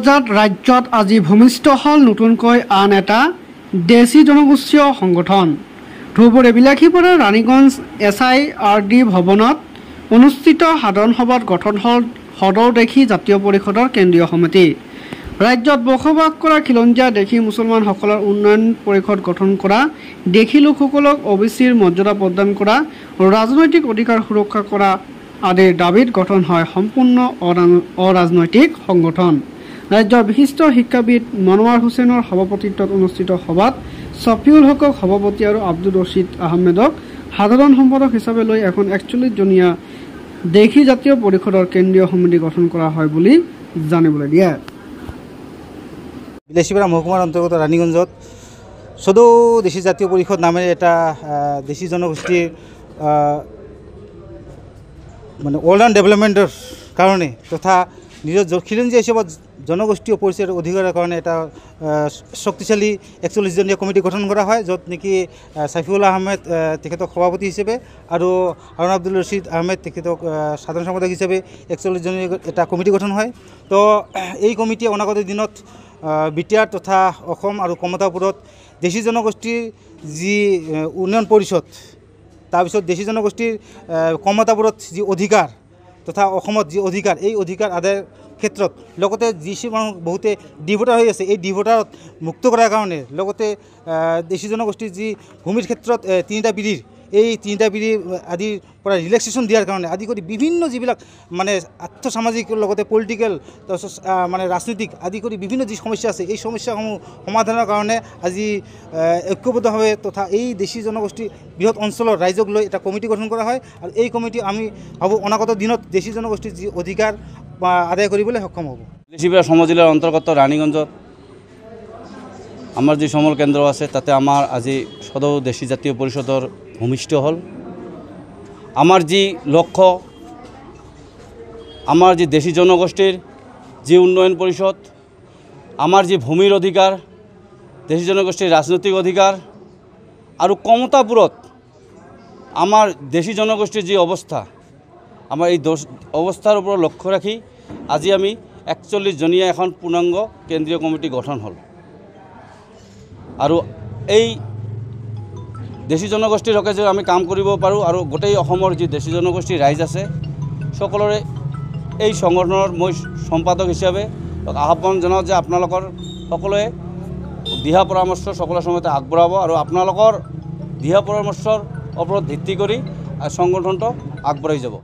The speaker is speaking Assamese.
ৰাজ্যত আজি ভূমিষ্ঠ হল নতুনকৈ আন এটা দেশী জনগোষ্ঠীয় সংগঠন। ধুবুৰী বিলাসীপাৰাৰ ৰাণীগঞ্জ SIRD ভৱনত অনুষ্ঠিত সাধাৰণ সভাত গঠন হল সদৌ দেশী জাতীয় পৰিষদৰ কেন্দ্ৰীয় সমিতি। ৰাজ্যত বসবাস কৰা খিলঞ্জীয়া দেশী মুছলমানসকলৰ উন্নয়ন পৰিষদ গঠন কৰা, দেশী লোকসকলক OBCৰ মৰ্যাদা প্ৰদান কৰা, ৰাজনৈতিক অধিকাৰ সুৰক্ষা কৰা আদিৰ দাবীত গঠন হয় সম্পূৰ্ণ অৰাজনৈতিক সংগঠন। ৰাজ্যৰ বিশিষ্ট শিক্ষাবিদ মনোৱাৰ হুছেইনৰ সভাপতিত্বত অনুষ্ঠিত সভাত ছফিউল হকক সভাপতি আৰু আব্দুল ৰছিদ আহমেদক সাধাৰণ সম্পাদক হিচাপে লৈ এখন 41জনীয়া দেশী জাতীয় পৰিষদৰ কেন্দ্ৰীয় সমিতি গঠন কৰা হয় বুলি জানিবলৈ দিয়ে। বিলাসীপাৰা মহকুমাৰ অন্তৰ্গত ৰাণীগঞ্জত সদৌ দেশী জাতীয় পৰিষদ নামেৰে এটা দেশী জনগোষ্ঠীৰ মানে অলৰাউণ্ড ডেভেলপমেণ্টৰ কাৰণে তথা নিজৰ খিলঞ্জীয়া হিচাপত জনগোষ্ঠীয় পৰিচয়ৰ অধিকাৰৰ কাৰণে এটা শক্তিশালী 41জনীয়া কমিটি গঠন কৰা হয়, য'ত নেকি ছফিউল আহমেদ তেখেতক সভাপতি হিচাপে আৰু হাৰুন আব্দুল ৰছিদ আহমেদ তেখেতক সাধাৰণ সম্পাদক হিচাপে 41জনীয়া এটা কমিটি গঠন হয়। তো এই কমিটিয়ে অনাগত দিনত বিটিআৰ তথা অসম আৰু কমতাপুৰত দেশী জনগোষ্ঠীৰ যি উন্নয়ন পৰিষদ, তাৰপিছত দেশী জনগোষ্ঠীৰ কমতাপুৰত যি অধিকাৰ তথা অসমত যি অধিকাৰ, এই অধিকাৰ আদায়ৰ ক্ষেত্ৰত লগতে যি মানুহ বহুতে ডিভোটাৰ হৈ আছে, এই ডিভোটাৰত মুক্ত কৰাৰ কাৰণে লগতে দেশী জনগোষ্ঠীৰ যি ভূমিৰ ক্ষেত্ৰত 3টা পিঢ়িৰ এই 3টা পিঢ়ি আদিৰ পৰা ৰিলেক্সেশ্যন দিয়াৰ কাৰণে আদি কৰি বিভিন্ন যিবিলাক মানে আৰ্থ-সামাজিক লগতে পলিটিকেল তাৰপিছত মানে ৰাজনৈতিক আদি কৰি বিভিন্ন যি সমস্যা আছে, এই সমস্যাসমূহ সমাধানৰ কাৰণে আজি ঐক্যবদ্ধভাৱে তথা এই দেশী জনগোষ্ঠীৰ বৃহৎ অঞ্চলৰ ৰাইজক লৈ এটা কমিটি গঠন কৰা হয়। আৰু এই কমিটি আমি ভাবোঁ অনাগত দিনত দেশী জনগোষ্ঠীৰ যি অধিকাৰ আদায় কৰিবলৈ সক্ষম হ'ব। বিলাসীপাৰা সমজিলাৰ অন্তৰ্গত ৰাণীগঞ্জত আমাৰ যি সমল কেন্দ্ৰ আছে, তাতে আমাৰ আজি সদৌ দেশী জাতীয় পৰিষদৰ ভূমিষ্ঠ হ'ল। আমাৰ যি লক্ষ্য, আমাৰ যি দেশী জনগোষ্ঠীৰ যি উন্নয়ন পৰিষদ, আমাৰ যি ভূমিৰ অধিকাৰ, দেশী জনগোষ্ঠীৰ ৰাজনৈতিক অধিকাৰ আৰু কমতাপুৰত আমাৰ দেশী জনগোষ্ঠীৰ যি অৱস্থা, আমাৰ এই অৱস্থাৰ ওপৰত লক্ষ্য ৰাখি আজি আমি 41জনীয়া এখন পূৰ্ণাংগ কেন্দ্ৰীয় কমিটি গঠন হ'ল। আৰু এই দেশী জনগোষ্ঠীৰ হকে যে আমি কাম কৰিব পাৰোঁ আৰু গোটেই অসমৰ যি দেশী জনগোষ্ঠীৰ ৰাইজ আছে সকলোৰে এই সংগঠনৰ মই সম্পাদক হিচাপে আহ্বান জনাওঁ যে আপোনালোকৰ সকলোৱে দিহা পৰামৰ্শ সকলো সময়তে আগবঢ়াব আৰু আপোনালোকৰ দিহা পৰামৰ্শৰ ওপৰত ভিত্তি কৰি সংগঠনটো আগবাঢ়ি যাব।